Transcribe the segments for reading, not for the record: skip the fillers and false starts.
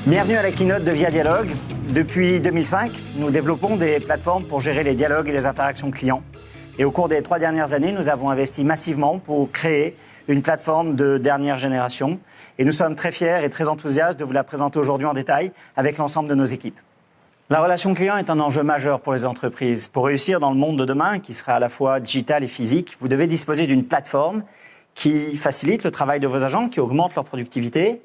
Bienvenue à la keynote de Via Dialogue. Depuis 2005, nous développons des plateformes pour gérer les dialogues et les interactions clients. Et au cours des 3 dernières années, nous avons investi massivement pour créer une plateforme de dernière génération. Et nous sommes très fiers et très enthousiastes de vous la présenter aujourd'hui en détail avec l'ensemble de nos équipes. La relation client est un enjeu majeur pour les entreprises. Pour réussir dans le monde de demain, qui sera à la fois digital et physique, vous devez disposer d'une plateforme qui facilite le travail de vos agents, qui augmente leur productivité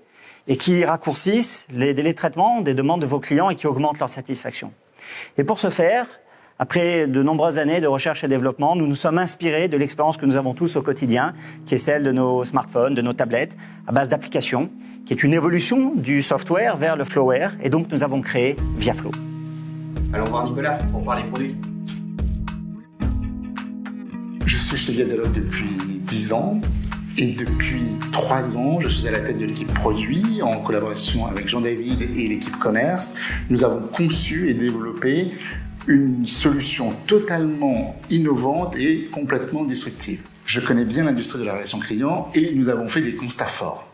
et qui raccourcissent les délais de traitement des demandes de vos clients et qui augmentent leur satisfaction. Et pour ce faire, après de nombreuses années de recherche et développement, nous nous sommes inspirés de l'expérience que nous avons tous au quotidien, qui est celle de nos smartphones, de nos tablettes, à base d'applications, qui est une évolution du software vers le flowware, et donc nous avons créé ViaFlow. Allons voir Nicolas pour voir les produits. Je suis chez Via Dialogue depuis 10 ans. Et depuis 3 ans, je suis à la tête de l'équipe produit, en collaboration avec Jean-David et l'équipe commerce. Nous avons conçu et développé une solution totalement innovante et complètement disruptive. Je connais bien l'industrie de la relation client et nous avons fait des constats forts.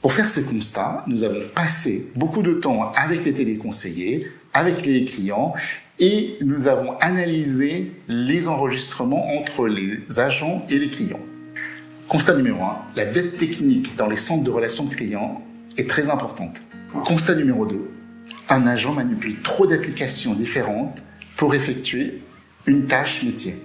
Pour faire ces constats, nous avons passé beaucoup de temps avec les téléconseillers, avec les clients, et nous avons analysé les enregistrements entre les agents et les clients. Constat numéro 1, la dette technique dans les centres de relations clients est très importante. Constat numéro 2, un agent manipule trop d'applications différentes pour effectuer une tâche métier.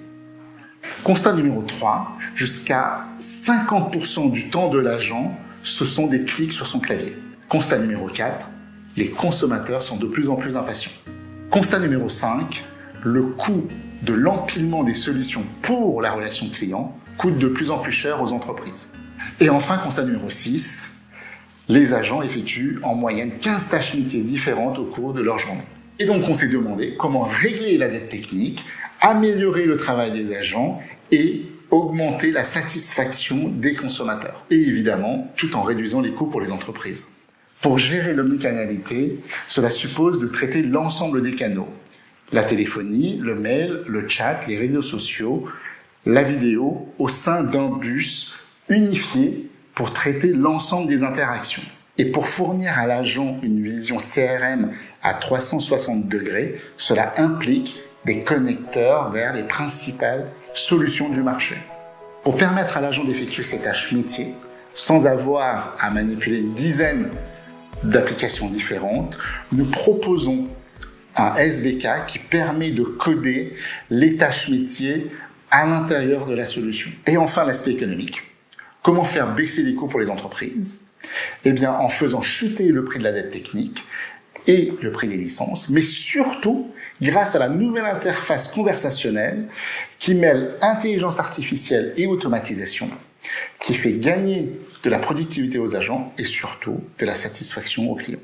Constat numéro 3, jusqu'à 50% du temps de l'agent, ce sont des clics sur son clavier. Constat numéro 4, les consommateurs sont de plus en plus impatients. Constat numéro 5, le coût de l'empilement des solutions pour la relation client coûte de plus en plus cher aux entreprises. Et enfin, constat numéro 6, les agents effectuent en moyenne 15 tâches métiers différentes au cours de leur journée. Et donc on s'est demandé comment régler la dette technique, améliorer le travail des agents et augmenter la satisfaction des consommateurs. Et évidemment, tout en réduisant les coûts pour les entreprises. Pour gérer l'omnicanalité, cela suppose de traiter l'ensemble des canaux. La téléphonie, le mail, le chat, les réseaux sociaux, la vidéo au sein d'un bus unifié pour traiter l'ensemble des interactions. Et pour fournir à l'agent une vision CRM à 360 degrés, cela implique des connecteurs vers les principales solutions du marché. Pour permettre à l'agent d'effectuer ses tâches métiers, sans avoir à manipuler une dizaine d'applications différentes, nous proposons un SDK qui permet de coder les tâches métiers à l'intérieur de la solution. Et enfin, l'aspect économique. Comment faire baisser les coûts pour les entreprises ? Eh bien, en faisant chuter le prix de la dette technique et le prix des licences, mais surtout grâce à la nouvelle interface conversationnelle qui mêle intelligence artificielle et automatisation, qui fait gagner de la productivité aux agents et surtout de la satisfaction aux clients.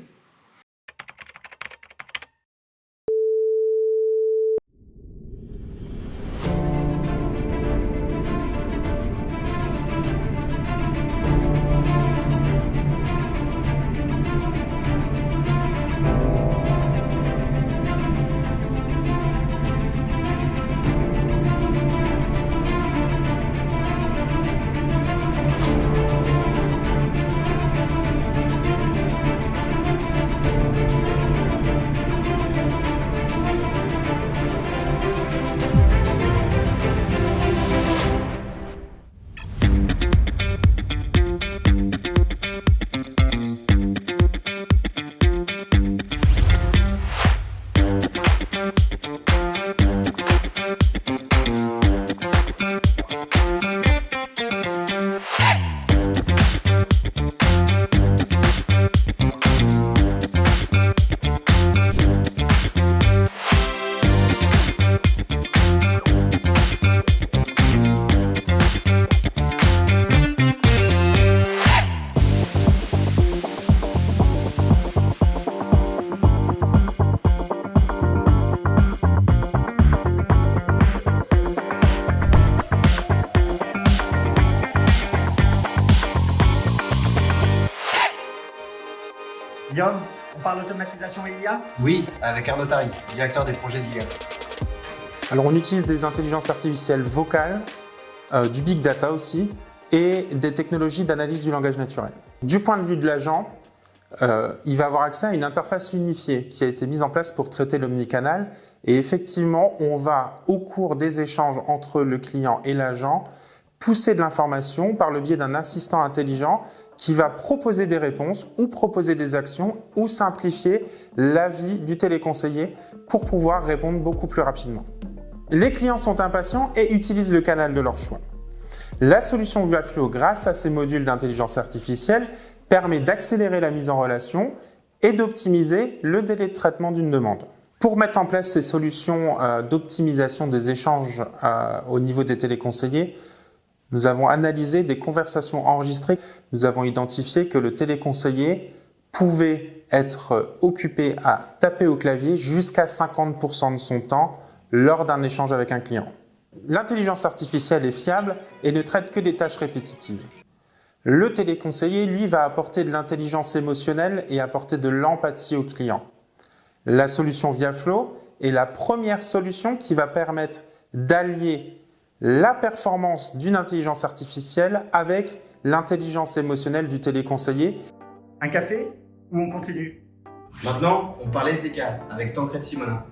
Guillaume, on parle d'automatisation et IA ? Oui, avec Arnaud Tari, directeur des projets d'IA. Alors on utilise des intelligences artificielles vocales, du big data aussi, et des technologies d'analyse du langage naturel. Du point de vue de l'agent, il va avoir accès à une interface unifiée qui a été mise en place pour traiter l'omnicanal. Et effectivement, on va, au cours des échanges entre le client et l'agent, pousser de l'information par le biais d'un assistant intelligent qui va proposer des réponses ou proposer des actions ou simplifier l'avis du téléconseiller pour pouvoir répondre beaucoup plus rapidement. Les clients sont impatients et utilisent le canal de leur choix. La solution Viaflow, grâce à ces modules d'intelligence artificielle, permet d'accélérer la mise en relation et d'optimiser le délai de traitement d'une demande. Pour mettre en place ces solutions d'optimisation des échanges au niveau des téléconseillers, nous avons analysé des conversations enregistrées. Nous avons identifié que le téléconseiller pouvait être occupé à taper au clavier jusqu'à 50% de son temps lors d'un échange avec un client. L'intelligence artificielle est fiable et ne traite que des tâches répétitives. Le téléconseiller, lui, va apporter de l'intelligence émotionnelle et apporter de l'empathie au client. La solution Viaflow est la première solution qui va permettre d'allier la performance d'une intelligence artificielle avec l'intelligence émotionnelle du téléconseiller. Un café ou on continue? Maintenant, on parle SDK avec Tancred Simonin.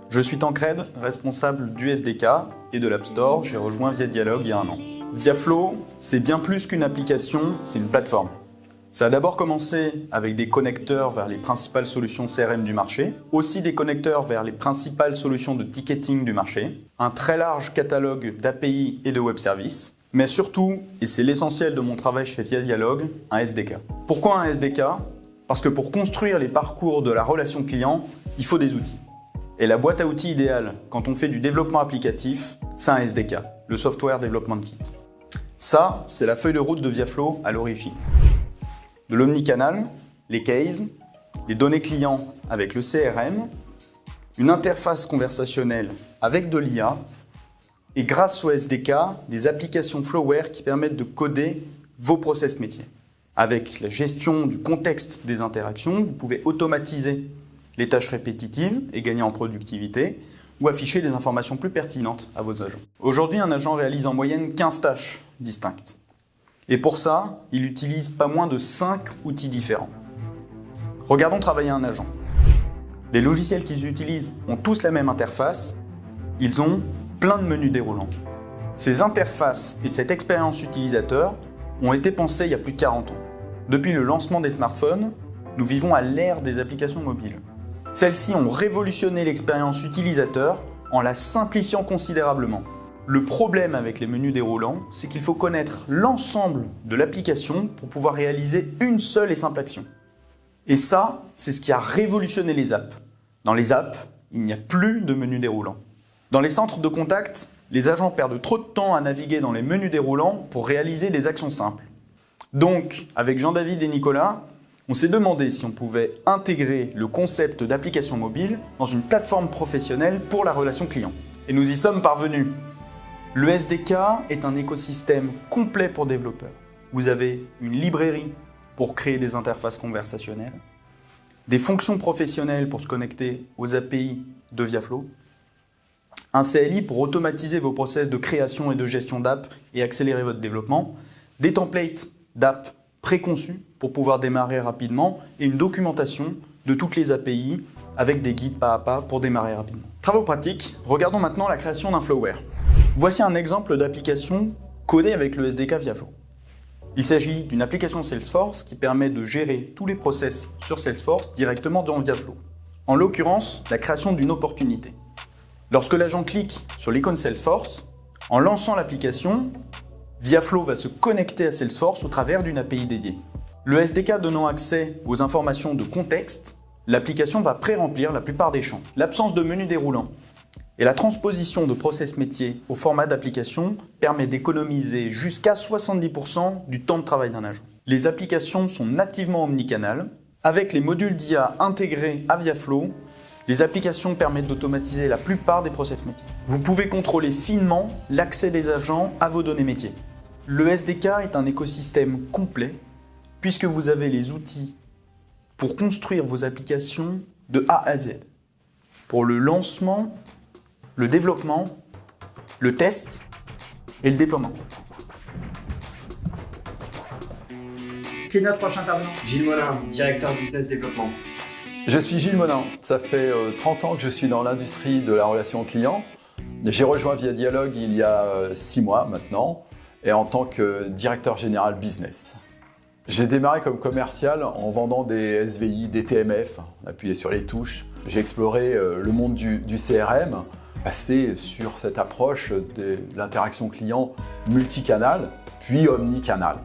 Je suis Tancred, responsable du SDK et de l'App Store. J'ai rejoint ViaDialogue il y a 1 an. Viaflow, c'est bien plus qu'une application, c'est une plateforme. Ça a d'abord commencé avec des connecteurs vers les principales solutions CRM du marché, aussi des connecteurs vers les principales solutions de ticketing du marché, un très large catalogue d'API et de web services, mais surtout, et c'est l'essentiel de mon travail chez ViaDialogue, un SDK. Pourquoi un SDK? Parce que pour construire les parcours de la relation client, il faut des outils. Et la boîte à outils idéale quand on fait du développement applicatif, c'est un SDK, le Software Development Kit. Ça, c'est la feuille de route de Viaflow à l'origine. De l'omnicanal, les cases, les données clients avec le CRM, une interface conversationnelle avec de l'IA et grâce au SDK, des applications Flowware qui permettent de coder vos process métiers. Avec la gestion du contexte des interactions, vous pouvez automatiser les tâches répétitives et gagner en productivité ou afficher des informations plus pertinentes à vos agents. Aujourd'hui, un agent réalise en moyenne 15 tâches distinctes. Et pour ça, il utilise pas moins de 5 outils différents. Regardons travailler un agent. Les logiciels qu'ils utilisent ont tous la même interface. Ils ont plein de menus déroulants. Ces interfaces et cette expérience utilisateur ont été pensées il y a plus de 40 ans. Depuis le lancement des smartphones, nous vivons à l'ère des applications mobiles. Celles-ci ont révolutionné l'expérience utilisateur en la simplifiant considérablement. Le problème avec les menus déroulants, c'est qu'il faut connaître l'ensemble de l'application pour pouvoir réaliser une seule et simple action. Et ça, c'est ce qui a révolutionné les apps. Dans les apps, il n'y a plus de menus déroulants. Dans les centres de contact, les agents perdent trop de temps à naviguer dans les menus déroulants pour réaliser des actions simples. Donc, avec Jean-David et Nicolas, on s'est demandé si on pouvait intégrer le concept d'application mobile dans une plateforme professionnelle pour la relation client. Et nous y sommes parvenus. Le SDK est un écosystème complet pour développeurs. Vous avez une librairie pour créer des interfaces conversationnelles, des fonctions professionnelles pour se connecter aux API de Viaflow, un CLI pour automatiser vos process de création et de gestion d'app et accélérer votre développement, des templates d'app préconçus pour pouvoir démarrer rapidement et une documentation de toutes les API avec des guides pas à pas pour démarrer rapidement. Travaux pratiques, regardons maintenant la création d'un Flowware. Voici un exemple d'application codée avec le SDK Viaflow. Il s'agit d'une application Salesforce qui permet de gérer tous les process sur Salesforce directement dans Viaflow. En l'occurrence, la création d'une opportunité. Lorsque l'agent clique sur l'icône Salesforce, en lançant l'application, Viaflow va se connecter à Salesforce au travers d'une API dédiée. Le SDK donnant accès aux informations de contexte, l'application va pré-remplir la plupart des champs. L'absence de menu déroulant et la transposition de process métier au format d'application permet d'économiser jusqu'à 70% du temps de travail d'un agent. Les applications sont nativement omnicanales. Avec les modules d'IA intégrés à Viaflow, les applications permettent d'automatiser la plupart des process métiers. Vous pouvez contrôler finement l'accès des agents à vos données métiers. Le SDK est un écosystème complet puisque vous avez les outils pour construire vos applications de A à Z. Pour le lancement, le développement, le test et le déploiement. Qui est notre prochain intervenant? Gilles Molin, directeur business développement. Je suis Gilles Molin. Ça fait 30 ans que je suis dans l'industrie de la relation client. J'ai rejoint Via Dialogue il y a 6 mois maintenant et en tant que directeur général business. J'ai démarré comme commercial en vendant des SVI, des TMF, appuyé sur les touches. J'ai exploré le monde du CRM, passé sur cette approche de l'interaction client multicanal, puis omnicanal.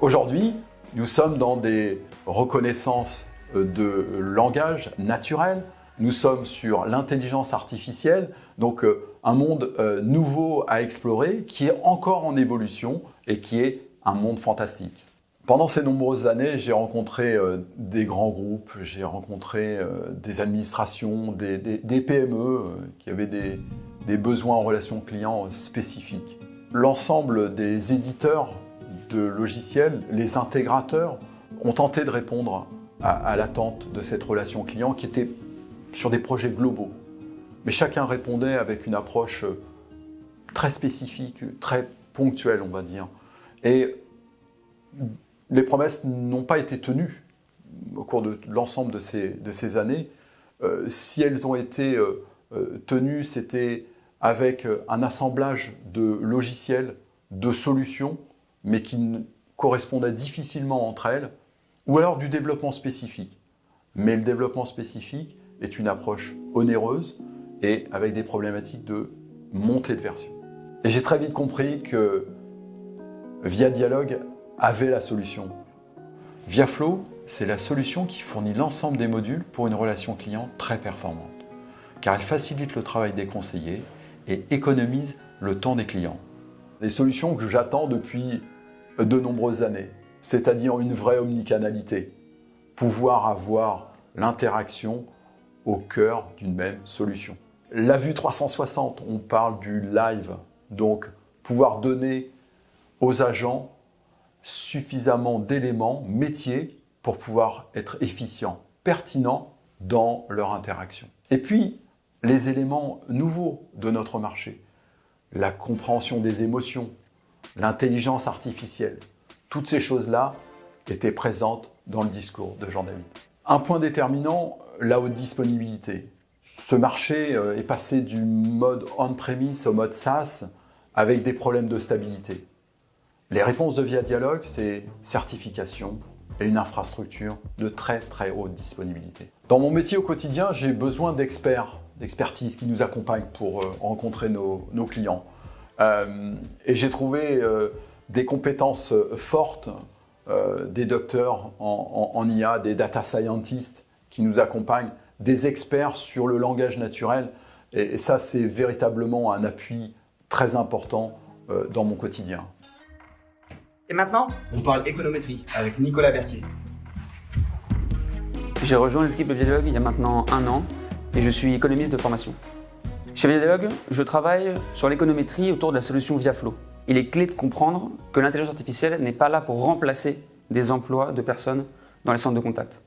Aujourd'hui, nous sommes dans des reconnaissances de langage naturel, nous sommes sur l'intelligence artificielle, donc un monde nouveau à explorer qui est encore en évolution et qui est un monde fantastique. Pendant ces nombreuses années, j'ai rencontré des grands groupes, j'ai rencontré des administrations, des PME qui avaient des besoins en relation client spécifiques. L'ensemble des éditeurs de logiciels, les intégrateurs, ont tenté de répondre à l'attente de cette relation client qui était sur des projets globaux. Mais chacun répondait avec une approche très spécifique, très ponctuelle, on va dire. Et les promesses n'ont pas été tenues au cours de l'ensemble de ces années. Si elles ont été tenues, c'était avec un assemblage de logiciels, de solutions, mais qui correspondaient difficilement entre elles, ou alors du développement spécifique. Mais le développement spécifique est une approche onéreuse et avec des problématiques de montée de version. Et j'ai très vite compris que Via Dialogue avait la solution. ViaFlow, c'est la solution qui fournit l'ensemble des modules pour une relation client très performante, car elle facilite le travail des conseillers et économise le temps des clients. Les solutions que j'attends depuis de nombreuses années, c'est-à-dire une vraie omnicanalité, pouvoir avoir l'interaction au cœur d'une même solution. La vue 360, on parle du live, donc pouvoir donner aux agents suffisamment d'éléments métiers pour pouvoir être efficients, pertinents dans leur interaction. Et puis, les éléments nouveaux de notre marché, la compréhension des émotions, l'intelligence artificielle, toutes ces choses-là étaient présentes dans le discours de Jean-David. Un point déterminant, la haute disponibilité. Ce marché est passé du mode on-premise au mode SaaS avec des problèmes de stabilité. Les réponses de Via Dialogue, c'est certification et une infrastructure de très très haute disponibilité. Dans mon métier au quotidien, j'ai besoin d'expertise qui nous accompagnent pour rencontrer nos clients. Et j'ai trouvé des compétences fortes, des docteurs en IA, des data scientists qui nous accompagnent, des experts sur le langage naturel. Et ça, c'est véritablement un appui très important dans mon quotidien. Et maintenant? On parle économétrie avec Nicolas Berthier. J'ai rejoint l'équipe de Via Dialogue il y a maintenant 1 an et je suis économiste de formation. Chez Via Dialogue, je travaille sur l'économétrie autour de la solution ViaFlow. Il est clé de comprendre que l'intelligence artificielle n'est pas là pour remplacer des emplois de personnes dans les centres de contact.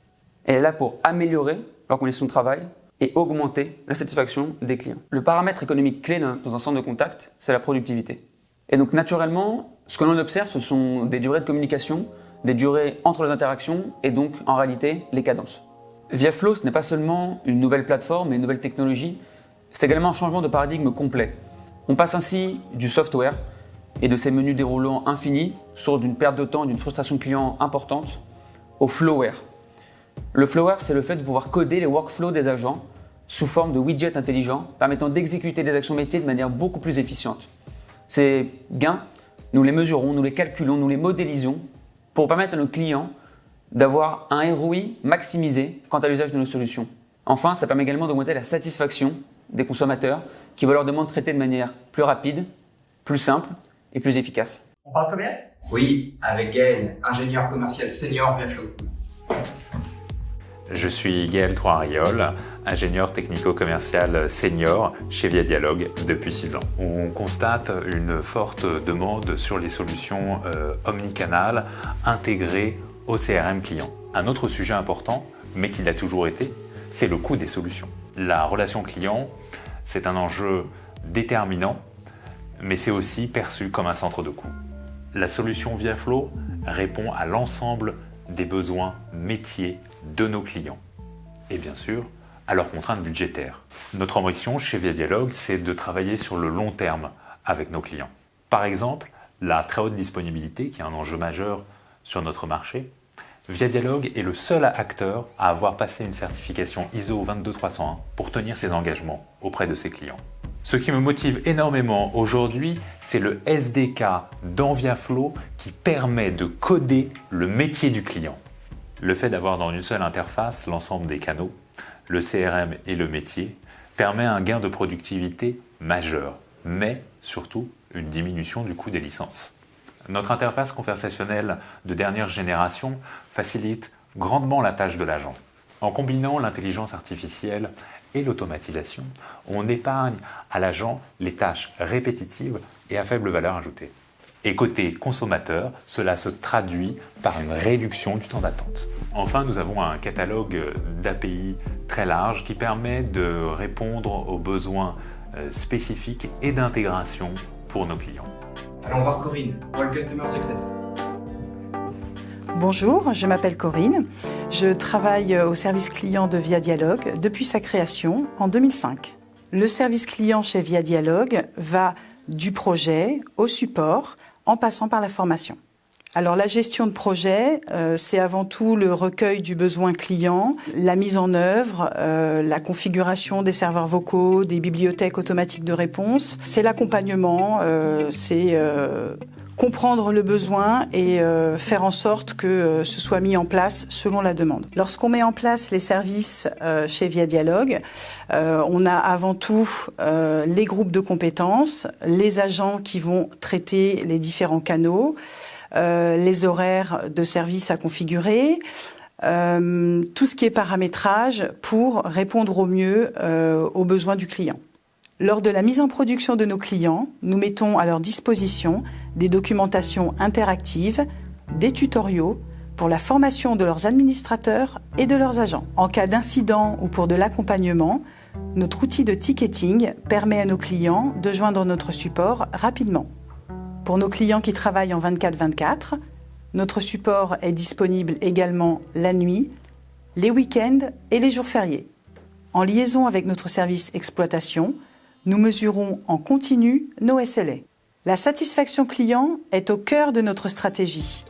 Elle est là pour améliorer leurs conditions de travail et augmenter la satisfaction des clients. Le paramètre économique clé dans un centre de contact, c'est la productivité. Et donc naturellement, ce que l'on observe, ce sont des durées de communication, des durées entre les interactions et donc en réalité les cadences. ViaFlow, ce n'est pas seulement une nouvelle plateforme et une nouvelle technologie, c'est également un changement de paradigme complet. On passe ainsi du software et de ses menus déroulants infinis, source d'une perte de temps et d'une frustration client importante, au flowware. Le flowware, c'est le fait de pouvoir coder les workflows des agents sous forme de widgets intelligents permettant d'exécuter des actions métiers de manière beaucoup plus efficiente. Ces gains, nous les mesurons, nous les calculons, nous les modélisons pour permettre à nos clients d'avoir un ROI maximisé quant à l'usage de nos solutions. Enfin, ça permet également d'augmenter la satisfaction des consommateurs qui voient leurs demandes traitées de manière plus rapide, plus simple et plus efficace. On parle commerce? Oui, avec Gaël, ingénieur commercial senior ViaFlow. Je suis Gaël Troariol, ingénieur technico-commercial senior chez Via Dialogue depuis 6 ans. On constate une forte demande sur les solutions omnicanal intégrées au CRM client. Un autre sujet important, mais qui l'a toujours été, c'est le coût des solutions. La relation client, c'est un enjeu déterminant, mais c'est aussi perçu comme un centre de coût. La solution ViaFlow répond à l'ensemble des besoins métiers de nos clients et bien sûr à leurs contraintes budgétaires. Notre ambition chez ViaDialogue, c'est de travailler sur le long terme avec nos clients. Par exemple, la très haute disponibilité, qui est un enjeu majeur sur notre marché. ViaDialogue est le seul acteur à avoir passé une certification ISO 22301 pour tenir ses engagements auprès de ses clients. Ce qui me motive énormément aujourd'hui, c'est le SDK dans ViaFlow qui permet de coder le métier du client. Le fait d'avoir dans une seule interface l'ensemble des canaux, le CRM et le métier, permet un gain de productivité majeur, mais surtout une diminution du coût des licences. Notre interface conversationnelle de dernière génération facilite grandement la tâche de l'agent. En combinant l'intelligence artificielle et l'automatisation, on épargne à l'agent les tâches répétitives et à faible valeur ajoutée. Et côté consommateur, cela se traduit par une réduction du temps d'attente. Enfin, nous avons un catalogue d'API très large qui permet de répondre aux besoins spécifiques et d'intégration pour nos clients. Allons voir Corinne, All Customer Success. Bonjour, je m'appelle Corinne. Je travaille au service client de ViaDialogue depuis sa création en 2005. Le service client chez ViaDialogue va du projet au support en passant par la formation. Alors la gestion de projet, c'est avant tout le recueil du besoin client, la mise en œuvre, la configuration des serveurs vocaux, des bibliothèques automatiques de réponse. C'est l'accompagnement, c'est comprendre le besoin et faire en sorte que ce soit mis en place selon la demande. Lorsqu'on met en place les services chez ViaDialogue, on a avant tout les groupes de compétences, les agents qui vont traiter les différents canaux, les horaires de service à configurer, tout ce qui est paramétrage pour répondre au mieux aux besoins du client. Lors de la mise en production de nos clients, nous mettons à leur disposition des documentations interactives, des tutoriaux pour la formation de leurs administrateurs et de leurs agents. En cas d'incident ou pour de l'accompagnement, notre outil de ticketing permet à nos clients de joindre notre support rapidement. Pour nos clients qui travaillent en 24/24, notre support est disponible également la nuit, les week-ends et les jours fériés. En liaison avec notre service exploitation, nous mesurons en continu nos SLA. La satisfaction client est au cœur de notre stratégie.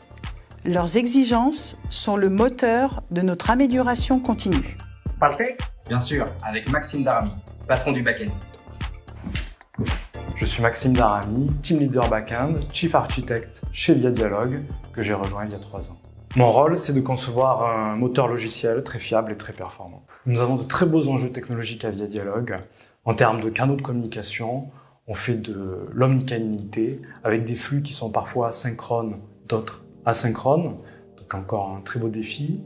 Leurs exigences sont le moteur de notre amélioration continue. Partez ? Bien sûr, avec Maxime Daramy, patron du back-end. Je suis Maxime Daramy, Team Leader Backend, Chief Architect chez ViaDialogue, que j'ai rejoint il y a 3 ans. Mon rôle, c'est de concevoir un moteur logiciel très fiable et très performant. Nous avons de très beaux enjeux technologiques à ViaDialogue. En termes de canaux de communication, on fait de l'omnicanalité avec des flux qui sont parfois synchrones, d'autres asynchrones, donc encore un très beau défi.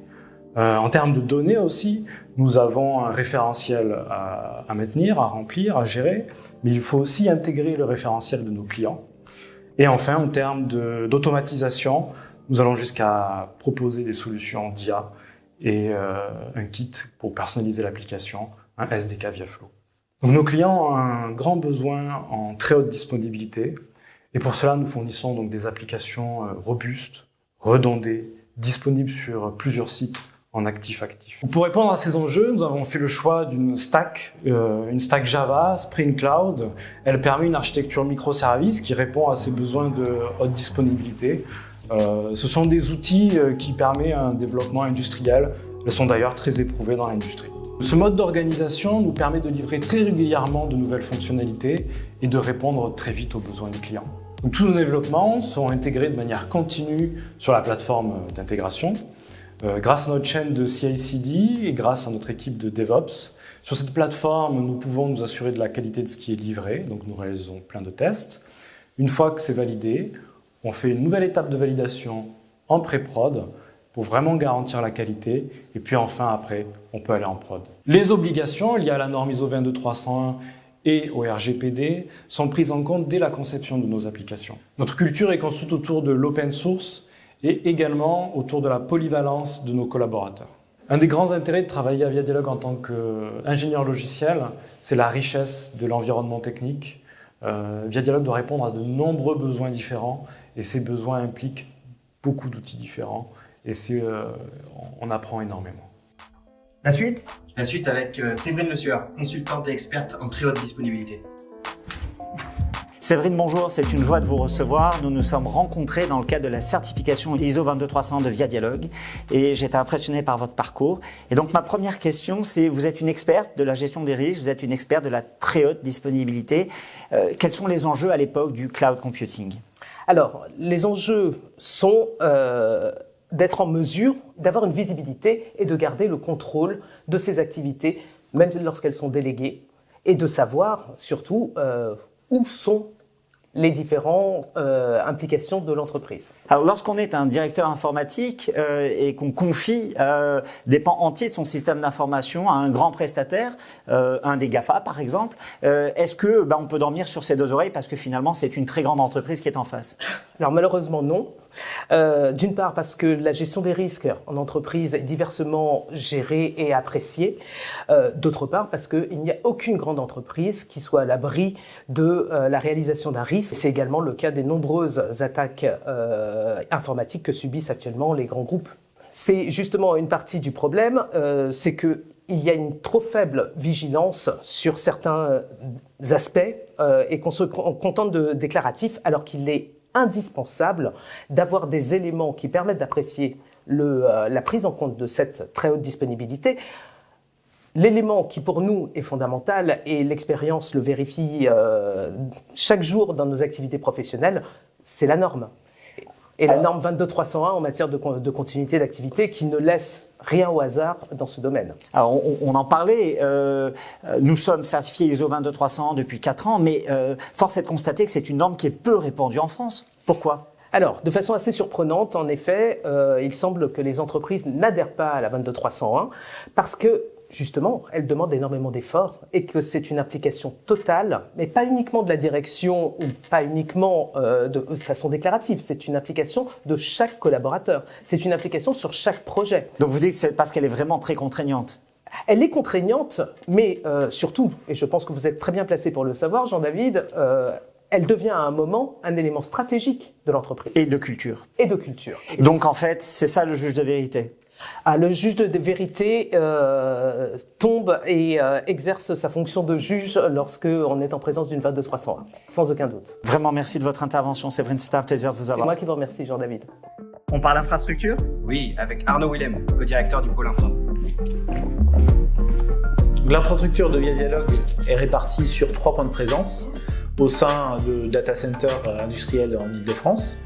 En termes de données aussi, nous avons un référentiel à maintenir, à remplir, à gérer, mais il faut aussi intégrer le référentiel de nos clients. Et enfin, en termes d'automatisation, nous allons jusqu'à proposer des solutions d'IA et un kit pour personnaliser l'application, un SDK ViaFlow. Donc, nos clients ont un grand besoin en très haute disponibilité et pour cela, nous fournissons donc des applications robustes, redondées, disponibles sur plusieurs sites en actif-actif. Pour répondre à ces enjeux, nous avons fait le choix d'une stack, une stack Java, Spring Cloud. Elle permet une architecture microservice qui répond à ces besoins de haute disponibilité. Ce sont des outils qui permettent un développement industriel. Elles sont d'ailleurs très éprouvées dans l'industrie. Ce mode d'organisation nous permet de livrer très régulièrement de nouvelles fonctionnalités et de répondre très vite aux besoins du client. Donc, tous nos développements sont intégrés de manière continue sur la plateforme d'intégration. Grâce à notre chaîne de CI/CD et grâce à notre équipe de DevOps, sur cette plateforme, nous pouvons nous assurer de la qualité de ce qui est livré, donc nous réalisons plein de tests. Une fois que c'est validé, on fait une nouvelle étape de validation en pré-prod pour vraiment garantir la qualité, et puis enfin après, on peut aller en prod. Les obligations liées à la norme ISO 22301 et au RGPD sont prises en compte dès la conception de nos applications. Notre culture est construite autour de l'open source et également autour de la polyvalence de nos collaborateurs. Un des grands intérêts de travailler à ViaDialogue en tant qu'ingénieur logiciel, c'est la richesse de l'environnement technique. ViaDialogue doit répondre à de nombreux besoins différents Et ces besoins impliquent beaucoup d'outils différents et on apprend énormément. La suite ? La suite avec Séverine Le Sueur, consultante et experte en très haute disponibilité. Séverine, bonjour, c'est une joie de vous recevoir. Nous nous sommes rencontrés dans le cadre de la certification ISO 22300 de Via Dialogue et j'étais impressionné par votre parcours. Et donc ma première question, c'est vous êtes une experte de la gestion des risques, vous êtes une experte de la très haute disponibilité. Quels sont les enjeux à l'époque du cloud computing ? Alors, les enjeux sont d'être en mesure d'avoir une visibilité et de garder le contrôle de ces activités, même lorsqu'elles sont déléguées, et de savoir surtout où sont les différentes implications de l'entreprise. Alors, lorsqu'on est un directeur informatique et qu'on confie des pans entiers de son système d'information à un grand prestataire, un des GAFA par exemple, est-ce que on peut dormir sur ses deux oreilles parce que finalement c'est une très grande entreprise qui est en face ? Alors malheureusement non. D'une part parce que la gestion des risques en entreprise est diversement gérée et appréciée. D'autre part parce qu'il n'y a aucune grande entreprise qui soit à l'abri de la réalisation d'un risque. C'est également le cas des nombreuses attaques informatiques que subissent actuellement les grands groupes. C'est justement une partie du problème, c'est que il y a une trop faible vigilance sur certains aspects et qu'on se contente de déclaratifs alors qu'il est indispensable d'avoir des éléments qui permettent d'apprécier la prise en compte de cette très haute disponibilité. L'élément qui pour nous est fondamental, et l'expérience le vérifie chaque jour dans nos activités professionnelles, c'est la norme. Et la norme 22301 en matière de continuité d'activité qui ne laisse rien au hasard dans ce domaine. Alors on en parlait, nous sommes certifiés ISO 22300 depuis 4 ans, mais force est de constater que c'est une norme qui est peu répandue en France. Pourquoi ? Alors, de façon assez surprenante, en effet, il semble que les entreprises n'adhèrent pas à la 22301 parce que justement, elle demande énormément d'efforts et que c'est une application totale, mais pas uniquement de la direction ou pas uniquement de façon déclarative. C'est une application de chaque collaborateur. C'est une application sur chaque projet. Donc vous dites que c'est parce qu'elle est vraiment très contraignante. Elle est contraignante, mais surtout, et je pense que vous êtes très bien placé pour le savoir, Jean-David, elle devient à un moment un élément stratégique de l'entreprise. Et de culture. Et de culture. Donc en fait, c'est ça le juge de vérité. Ah, le juge de vérité tombe et exerce sa fonction de juge lorsqu'on est en présence d'une 22301, sans aucun doute. Vraiment, merci de votre intervention, Séverine, c'était un plaisir de vous avoir. C'est moi qui vous remercie, Jean-David. On parle infrastructure ? Oui, avec Arnaud Willem, co-directeur du pôle infra. L'infrastructure de Via Dialogue est répartie sur 3 points de présence au sein de data centers industriels en Ile-de-France.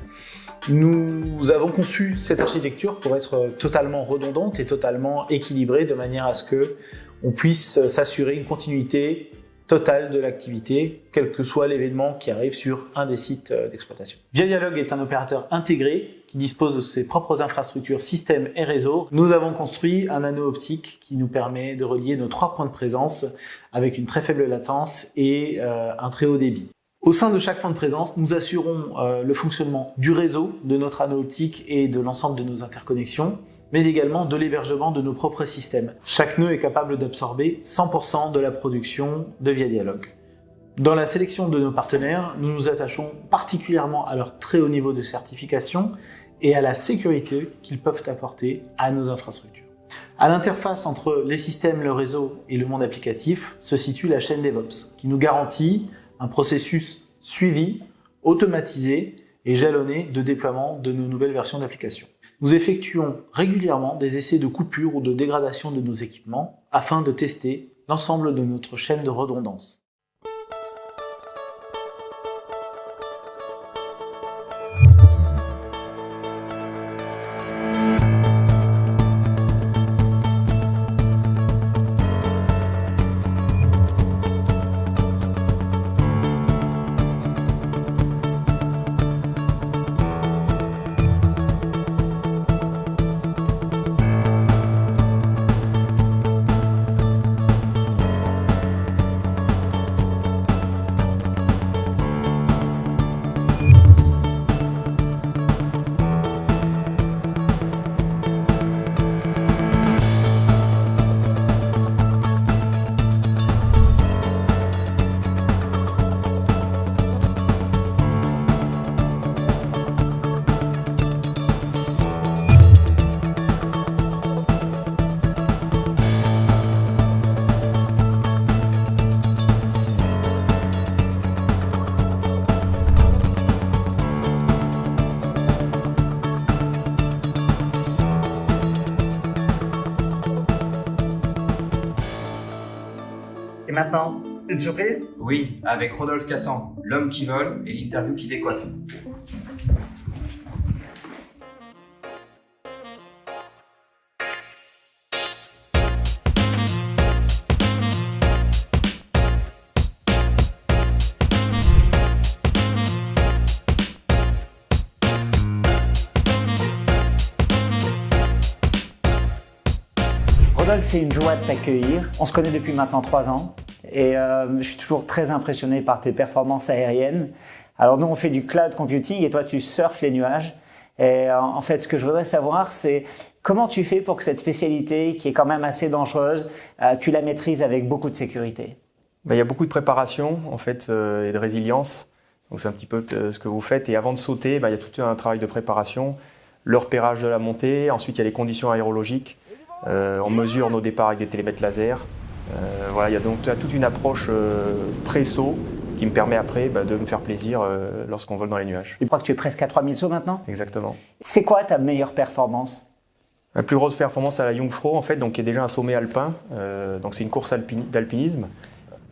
Nous avons conçu cette architecture pour être totalement redondante et totalement équilibrée de manière à ce que on puisse s'assurer une continuité totale de l'activité, quel que soit l'événement qui arrive sur un des sites d'exploitation. Via Dialogue est un opérateur intégré qui dispose de ses propres infrastructures, systèmes et réseaux. Nous avons construit un anneau optique qui nous permet de relier nos 3 points de présence avec une très faible latence et un très haut débit. Au sein de chaque point de présence, nous assurons le fonctionnement du réseau, de notre anneau optique et de l'ensemble de nos interconnexions, mais également de l'hébergement de nos propres systèmes. Chaque nœud est capable d'absorber 100% de la production de Via Dialogue. Dans la sélection de nos partenaires, nous nous attachons particulièrement à leur très haut niveau de certification et à la sécurité qu'ils peuvent apporter à nos infrastructures. À l'interface entre les systèmes, le réseau et le monde applicatif se situe la chaîne DevOps, qui nous garantit un processus suivi, automatisé et jalonné de déploiement de nos nouvelles versions d'applications. Nous effectuons régulièrement des essais de coupure ou de dégradation de nos équipements afin de tester l'ensemble de notre chaîne de redondance. Et maintenant, une surprise? Oui, avec Rodolphe Cassan, l'homme qui vole et l'interview qui décoiffe. Rodolphe, c'est une joie de t'accueillir. On se connaît depuis maintenant 3 ans et je suis toujours très impressionné par tes performances aériennes. Alors nous, on fait du cloud computing et toi, tu surfes les nuages. Et en fait, ce que je voudrais savoir, c'est comment tu fais pour que cette spécialité, qui est quand même assez dangereuse, tu la maîtrises avec beaucoup de sécurité? Il y a beaucoup de préparation en fait et de résilience. Donc c'est un petit peu ce que vous faites. Et avant de sauter, il y a tout un travail de préparation, le repérage de la montée. Ensuite, il y a les conditions aérologiques. On mesure nos départs avec des télémètres laser. Voilà, il y a donc toute une approche pré-saut qui me permet après de me faire plaisir lorsqu'on vole dans les nuages. Je crois que tu es presque à 3000 sauts maintenant? Exactement. C'est quoi ta meilleure performance? Ma plus grosse performance à la Jungfrau, en fait, donc, qui est déjà un sommet alpin. Donc c'est une course d'alpinisme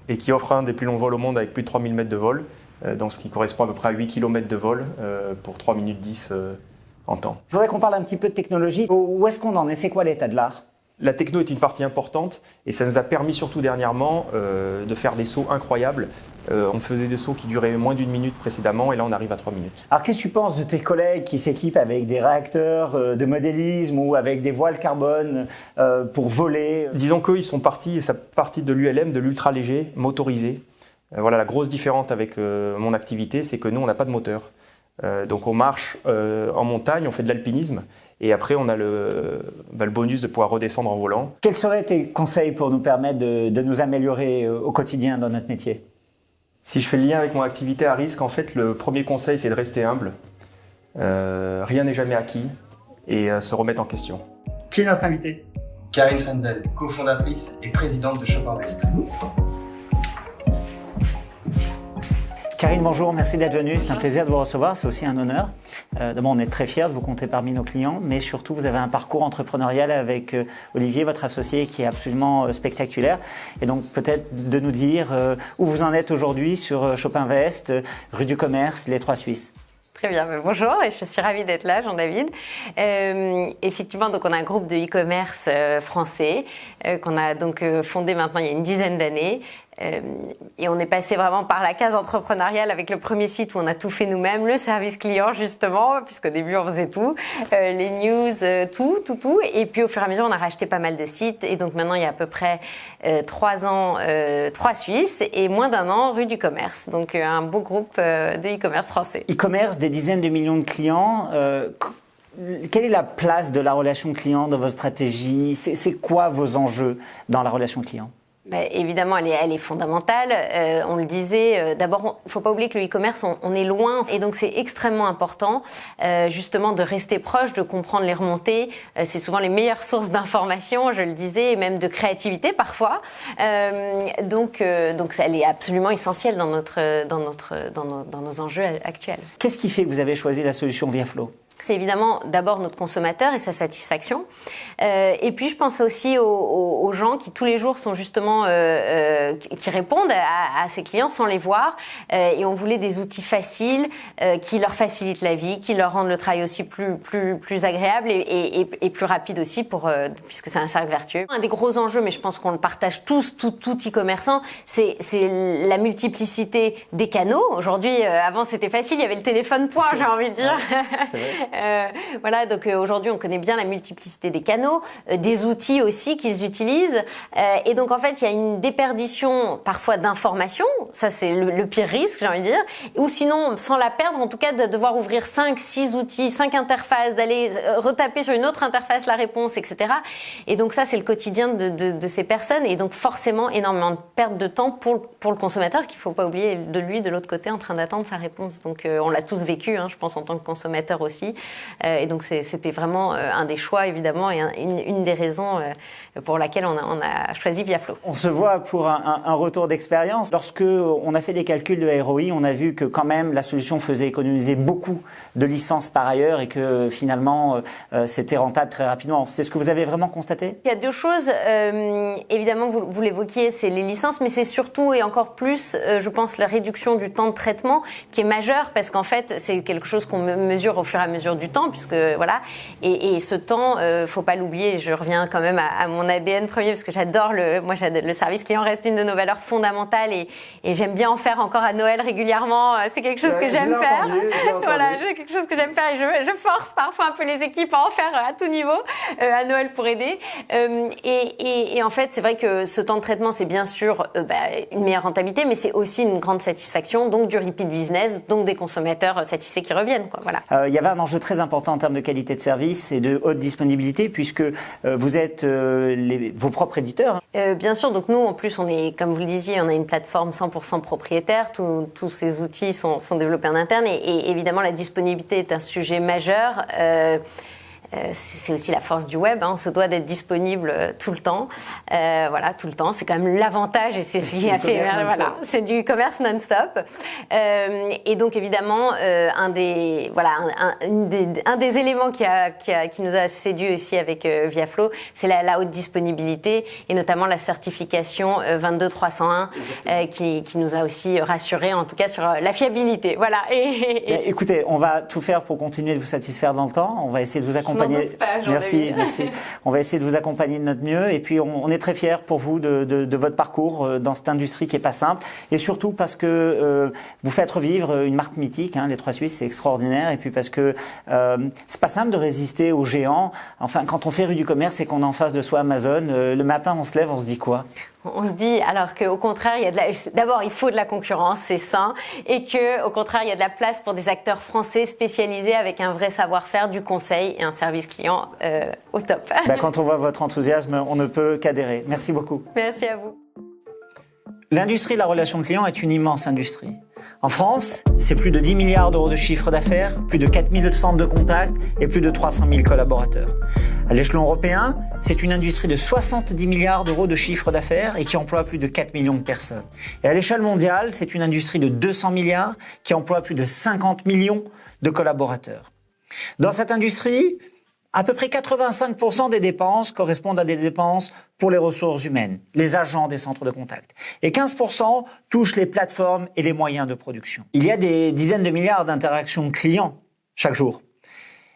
et qui offre un des plus longs vols au monde avec plus de 3000 mètres de vol. Donc ce qui correspond à peu près à 8 km de vol pour 3 minutes 10 en temps. Je voudrais qu'on parle un petit peu de technologie. Où est-ce qu'on en est? C'est quoi l'état de l'art? La techno est une partie importante et ça nous a permis surtout dernièrement de faire des sauts incroyables. On faisait des sauts qui duraient moins d'1 minute précédemment et là on arrive à 3 minutes. Alors qu'est-ce que tu penses de tes collègues qui s'équipent avec des réacteurs de modélisme ou avec des voiles carbone pour voler? Disons qu'eux ils sont partis de l'ULM, de l'ultra léger, motorisé. Voilà, la grosse différence avec mon activité, c'est que nous on n'a pas de moteur. Donc on marche en montagne, on fait de l'alpinisme et après on a le bonus de pouvoir redescendre en volant. Quels seraient tes conseils pour nous permettre de nous améliorer au quotidien dans notre métier? Si je fais le lien avec mon activité à risque, en fait le premier conseil c'est de rester humble. Rien n'est jamais acquis et se remettre en question. Qui est notre invité? Karine Frenzel, cofondatrice et présidente de Chopin West. Karine, bonjour, merci d'être venue. C'est un plaisir de vous recevoir, c'est aussi un honneur. D'abord, on est très fiers de vous compter parmi nos clients, mais surtout, vous avez un parcours entrepreneurial avec Olivier, votre associé, qui est absolument spectaculaire. Et donc, peut-être de nous dire où vous en êtes aujourd'hui sur Chopin West, rue du Commerce, les Trois Suisses. Très bien, bonjour et je suis ravie d'être là, Jean-David. Effectivement, donc on a un groupe de e-commerce français qu'on a donc fondé maintenant il y a une dizaine d'années. Et on est passé vraiment par la case entrepreneuriale avec le premier site où on a tout fait nous-mêmes, le service client justement, puisqu'au début on faisait tout, les news, tout. Et puis au fur et à mesure on a racheté pas mal de sites et donc maintenant il y a à peu près 3 ans, 3 Suisses et moins d'1 an rue du Commerce. Donc un beau groupe de e-commerce français. E-commerce, des dizaines de millions de clients. Quelle est la place de la relation client dans votre stratégie? C'est quoi vos enjeux dans la relation client? Évidemment, elle est fondamentale. On le disait, d'abord, il ne faut pas oublier que le e-commerce, on est loin. Et donc, c'est extrêmement important, justement, de rester proche, de comprendre les remontées. C'est souvent les meilleures sources d'information, je le disais, et même de créativité parfois. Donc, elle est absolument essentielle dans nos enjeux actuels. Qu'est-ce qui fait que vous avez choisi la solution Viaflow? C'est évidemment d'abord notre consommateur et sa satisfaction. Et puis je pense aussi aux gens qui tous les jours sont justement qui répondent à ces clients sans les voir. Et on voulait des outils faciles qui leur facilitent la vie, qui leur rendent le travail aussi plus agréable et plus rapide aussi puisque c'est un cercle vertueux. Un des gros enjeux, mais je pense qu'on le partage tous, tout e-commerçant, c'est la multiplicité des canaux. Aujourd'hui, avant c'était facile, il y avait le téléphone point, j'ai envie de dire. C'est vrai. Voilà, donc aujourd'hui on connaît bien la multiplicité des canaux, des outils aussi qu'ils utilisent, et donc en fait il y a une déperdition parfois d'informations, ça c'est le pire risque j'ai envie de dire, ou sinon sans la perdre en tout cas de devoir ouvrir 5-6 outils, 5 interfaces, d'aller retaper sur une autre interface la réponse, etc. Et donc ça c'est le quotidien de ces personnes et donc forcément énormément de perte de temps pour le consommateur qu'il ne faut pas oublier de lui de l'autre côté en train d'attendre sa réponse. Donc on l'a tous vécu, je pense en tant que consommateur aussi. Et donc c'était vraiment un des choix évidemment et une des raisons pour laquelle on a choisi Viaflo. On se voit pour un retour d'expérience. Lorsque on a fait des calculs de ROI, on a vu que quand même la solution faisait économiser beaucoup de licences par ailleurs et que finalement c'était rentable très rapidement. C'est ce que vous avez vraiment constaté? Il y a deux choses. Évidemment, vous l'évoquiez, c'est les licences, mais c'est surtout et encore plus, je pense, la réduction du temps de traitement qui est majeure parce qu'en fait, c'est quelque chose qu'on mesure au fur et à mesure du temps, puisque voilà. Et ce temps, faut pas l'oublier. Je reviens quand même à mon ADN premier parce que j'adore le service client reste une de nos valeurs fondamentales et j'aime bien en faire encore à Noël régulièrement. C'est quelque chose que j'aime faire. Voilà, c'est quelque chose que j'aime faire et je force parfois un peu les équipes à en faire à tout niveau à Noël pour aider. Et en fait, c'est vrai que ce temps de traitement, c'est bien sûr une meilleure rentabilité, mais c'est aussi une grande satisfaction, donc du repeat business, donc des consommateurs satisfaits qui reviennent. Quoi, voilà. Il y avait un enjeu très important en termes de qualité de service et de haute disponibilité, puisque vous êtes vos propres éditeurs. Bien sûr, donc nous, en plus, on est, comme vous le disiez, on a une plateforme 100% propriétaire. Tous ces outils sont développés en interne et évidemment, la disponibilité est un sujet majeur. C'est aussi la force du web, on se doit d'être disponible tout le temps, voilà, tout le temps. C'est quand même l'avantage et c'est ce qui a fait, voilà, c'est du e-commerce non-stop. Et donc évidemment, un des éléments qui nous a séduit aussi avec Viaflo, c'est la haute disponibilité et notamment la certification 22301 qui nous a aussi rassuré, en tout cas sur la fiabilité. Voilà. Écoutez, on va tout faire pour continuer de vous satisfaire dans le temps. On va essayer de vous accompagner. Merci. On va essayer de vous accompagner de notre mieux. Et puis, on est très fiers pour vous de votre parcours dans cette industrie qui est pas simple. Et surtout parce que vous faites revivre une marque mythique, les Trois Suisses, c'est extraordinaire. Et puis parce que c'est pas simple de résister aux géants. Enfin, quand on fait rue du commerce et qu'on est en face de soi Amazon, le matin, on se lève, on se dit quoi? On se dit alors qu'au contraire, d'abord il faut de la concurrence, c'est sain, et que au contraire il y a de la place pour des acteurs français spécialisés avec un vrai savoir-faire, du conseil et un service client au top. Quand on voit votre enthousiasme, on ne peut qu'adhérer. Merci beaucoup. Merci à vous. L'industrie de la relation client est une immense industrie. En France, c'est plus de 10 milliards d'euros de chiffre d'affaires, plus de 4000 centres de contact et plus de 300 000 collaborateurs. À l'échelon européen, c'est une industrie de 70 milliards d'euros de chiffre d'affaires et qui emploie plus de 4 millions de personnes. Et à l'échelle mondiale, c'est une industrie de 200 milliards qui emploie plus de 50 millions de collaborateurs. Dans cette industrie, à peu près 85% des dépenses correspondent à des dépenses pour les ressources humaines, les agents des centres de contact. Et 15% touchent les plateformes et les moyens de production. Il y a des dizaines de milliards d'interactions clients chaque jour.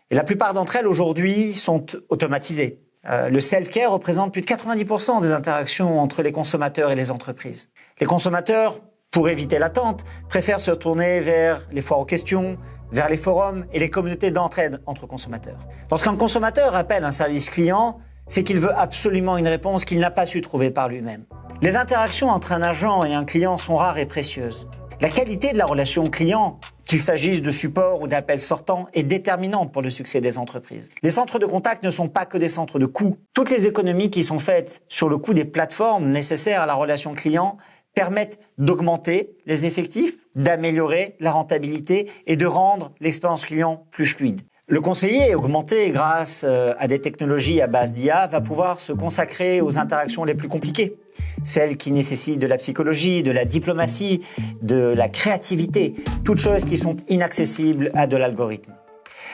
Et la plupart d'entre elles aujourd'hui sont automatisées. Le self-care représente plus de 90% des interactions entre les consommateurs et les entreprises. Les consommateurs, pour éviter l'attente, préfèrent se tourner vers les foires aux questions, vers les forums et les communautés d'entraide entre consommateurs. Lorsqu'un consommateur appelle un service client, c'est qu'il veut absolument une réponse qu'il n'a pas su trouver par lui-même. Les interactions entre un agent et un client sont rares et précieuses. La qualité de la relation client, qu'il s'agisse de support ou d'appels sortants, est déterminante pour le succès des entreprises. Les centres de contact ne sont pas que des centres de coûts. Toutes les économies qui sont faites sur le coût des plateformes nécessaires à la relation client permettent d'augmenter les effectifs, d'améliorer la rentabilité et de rendre l'expérience client plus fluide. Le conseiller augmenté grâce à des technologies à base d'IA va pouvoir se consacrer aux interactions les plus compliquées, celles qui nécessitent de la psychologie, de la diplomatie, de la créativité, toutes choses qui sont inaccessibles à de l'algorithme.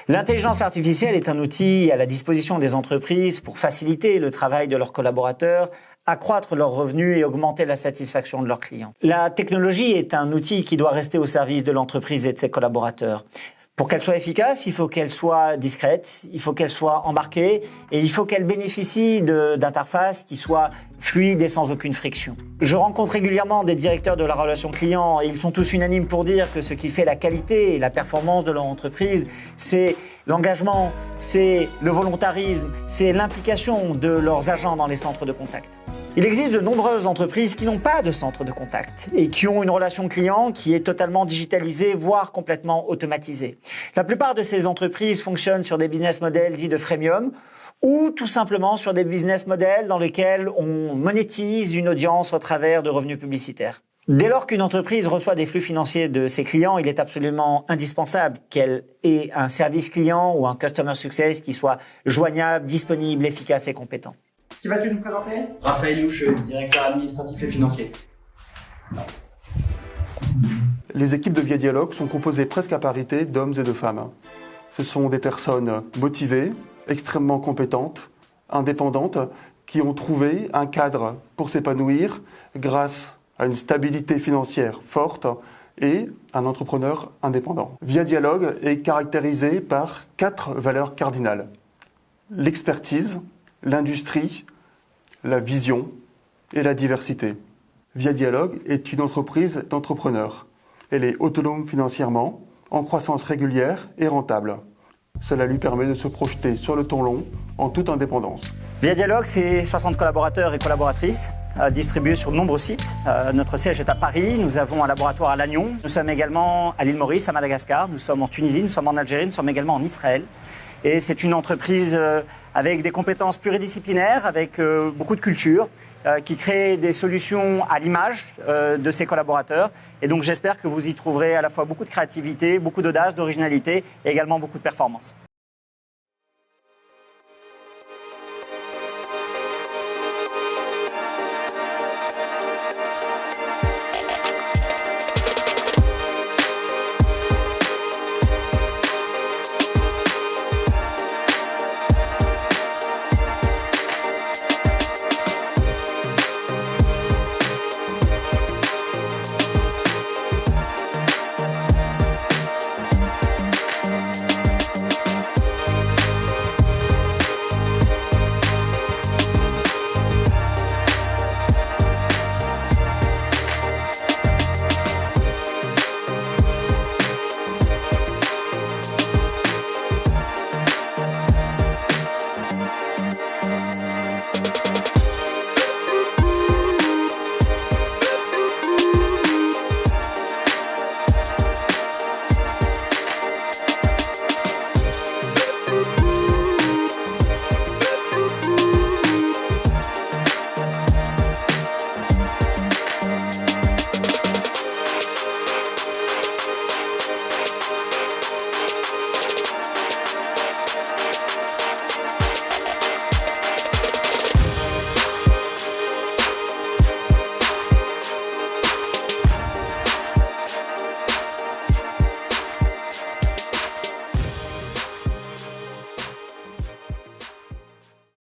L'intelligence artificielle est un outil à la disposition des entreprises pour faciliter le travail de leurs collaborateurs, accroître leurs revenus et augmenter la satisfaction de leurs clients. La technologie est un outil qui doit rester au service de l'entreprise et de ses collaborateurs. Pour qu'elle soit efficace, il faut qu'elle soit discrète, il faut qu'elle soit embarquée et il faut qu'elle bénéficie d'interfaces qui soient fluides et sans aucune friction. Je rencontre régulièrement des directeurs de la relation client et ils sont tous unanimes pour dire que ce qui fait la qualité et la performance de leur entreprise, c'est l'engagement, c'est le volontarisme, c'est l'implication de leurs agents dans les centres de contact. Il existe de nombreuses entreprises qui n'ont pas de centre de contact et qui ont une relation client qui est totalement digitalisée, voire complètement automatisée. La plupart de ces entreprises fonctionnent sur des business models dits de freemium ou tout simplement sur des business models dans lesquels on monétise une audience au travers de revenus publicitaires. Dès lors qu'une entreprise reçoit des flux financiers de ses clients, il est absolument indispensable qu'elle ait un service client ou un customer success qui soit joignable, disponible, efficace et compétent. Qui vas-tu nous présenter? Raphaël Loucheux, directeur administratif et financier. Les équipes de Via Dialogue sont composées presque à parité d'hommes et de femmes. Ce sont des personnes motivées, extrêmement compétentes, indépendantes, qui ont trouvé un cadre pour s'épanouir grâce à une stabilité financière forte et un entrepreneur indépendant. Via Dialogue est caractérisé par 4 valeurs cardinales. L'expertise, l'industrie, la vision et la diversité. Via Dialogue est une entreprise d'entrepreneurs. Elle est autonome financièrement, en croissance régulière et rentable. Cela lui permet de se projeter sur le temps long en toute indépendance. Via Dialogue, c'est 60 collaborateurs et collaboratrices distribués sur de nombreux sites. Notre siège est à Paris, nous avons un laboratoire à Lannion, nous sommes également à l'île Maurice, à Madagascar, nous sommes en Tunisie, nous sommes en Algérie, nous sommes également en Israël. Et c'est une entreprise avec des compétences pluridisciplinaires, avec beaucoup de culture, qui crée des solutions à l'image de ses collaborateurs. Et donc j'espère que vous y trouverez à la fois beaucoup de créativité, beaucoup d'audace, d'originalité et également beaucoup de performance.